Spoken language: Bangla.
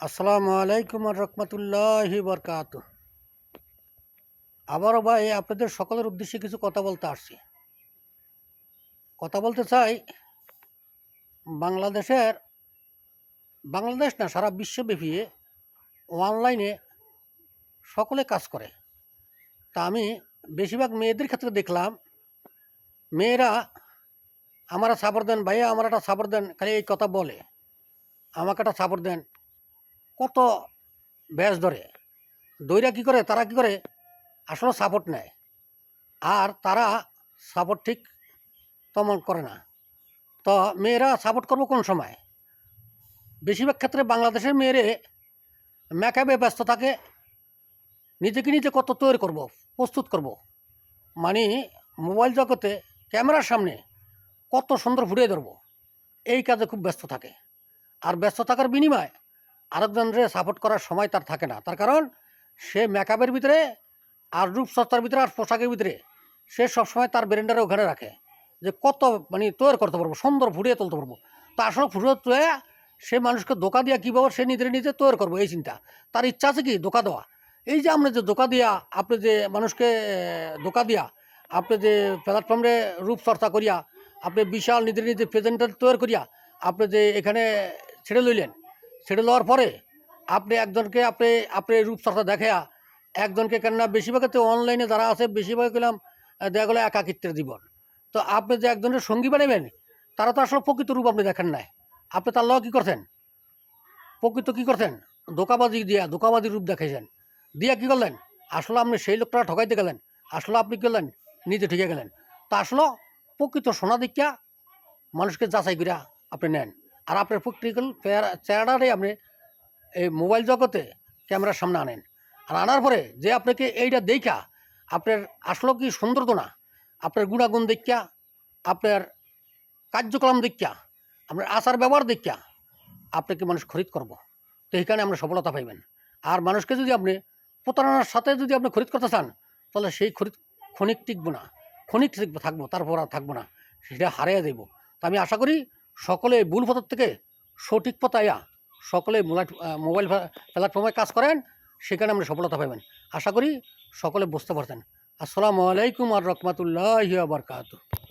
আসসালামু আলাইকুম রহমতুল্লাহি বরকাত। আবারও ভাই আপনাদের সকলের উদ্দেশ্যে কিছু কথা বলতে আসছি। কথা বলতে চাই বাংলাদেশ না সারা বিশ্বব্যাপী অনলাইনে সকলে কাজ করে। তা আমি বেশিরভাগ মেয়েদের ক্ষেত্রে দেখলাম, মেয়েরা আমারা সাপোর্ট দেন, ভাইয়া আমার একটা সাপোর্ট দেন, খালি এই কথা বলে, আমাকে একটা সাপোর্ট দেন, কত ব্যাস ধরে দইরা কী করে, তারা কী করে আসলে সাপোর্ট নেয়, আর তারা সাপোর্ট ঠিক তেমন করে না। তো মেয়েরা সাপোর্ট করবো কোন সময়? বেশিরভাগ ক্ষেত্রে বাংলাদেশের মেয়েরে মেকআপে ব্যস্ত থাকে, নিজেকে নিজে কত তৈরি করব, প্রস্তুত করব, মানে মোবাইল জগতে ক্যামেরার সামনে কত সুন্দর ফুটিয়ে ধরবো, এই কাজে খুব ব্যস্ত থাকে। আর ব্যস্ত থাকার বিনিময়ে আরেকজনের সাপোর্ট করার সময় তার থাকে না। তার কারণ সে মেকআপের ভিতরে আর রূপসজ্জার ভিতরে আর পোশাকের ভিতরে সে সবসময় তার ব্রেন্ডারে ওখানে রাখে যে কত মানে তৈরি করতে পারবো, সুন্দর ফুটিয়ে তুলতে পারবো। তো আসলে ফুটিয়ে তুলে সে মানুষকে ধোকা দিয়া কীভাবে সে নিজে তৈরি করবো, এই চিন্তা তার ইচ্ছা আছে, কি ধোকা দেওয়া। এই যে আপনি যে ধোকা দিয়া, আপনি যে মানুষকে ধোকা দিয়া, আপনি যে প্ল্যাটফর্মে রূপচর্চা করিয়া, আপনি বিশাল নিজে প্রেজেন্টার তৈরি করিয়া আপনি যে এখানে ছেড়ে লইলেন, ছেড়ে লওয়ার পরে আপনি একজনকে আপনি রূপচর্চা দেখাইয়া একজনকে, কেননা বেশিরভাগ তো অনলাইনে যারা আছে বেশিরভাগ গেলাম দেখা গেলো একাকিত্বের জীবন। তো আপনি যে একজনের সঙ্গী বানাবেন, তারা তো আসলে প্রকৃত রূপ আপনি দেখেন নাই। আপনি তার লগে কী করছেন, প্রকৃত কী করছেন, ধোকাবাজি রূপ দেখাইছেন, দিয়া কী করলেন, আসলে আপনি সেই লোকটা ঠকাইতে গেলেন, আসলে আপনি কী করলেন, নিজে ঠকে গেলেন। তা আসলে প্রকৃত সোনা দীক্ষা মানুষকে যাচাই করিয়া আপনি নেন, আর আপনার প্র্যাকটিক্যাল চেহারাটাই আপনি এই মোবাইল জগতে ক্যামেরার সামনে আনেন। আর আনার পরে যে আপনাকে এইটা দেখা আপনার আসলে কি সৌন্দর্য না, আপনার গুণাগুণ দেখা, আপনার কার্যক্রম দেখা, আপনার আচার ব্যবহার দেখা আপনাকে মানুষ খরিদ করব। তো এইখানে আপনি সফলতা পাইবেন। আর মানুষকে যদি আপনি প্রতারণার সাথে যদি আপনি খরিদ করতে চান, তাহলে সেই খরিদ ক্ষণিক টিকবো না, ক্ষণিক থাকবো, তারপর আর থাকবো না, সেটা হারিয়ে দেব। তো আমি আশা করি সকলে ভুল পথের থেকে সঠিক পথে আয়া সকলে মোবাইল প্ল্যাটফর্মে কাজ করেন, সেখানে আপনি সফলতা পাবেন। আশা করি সকলে বুঝতে পারতেন। আসসালামু আলাইকুম আর রহমতুল্লাহি ওয়া বারাকাতুহু।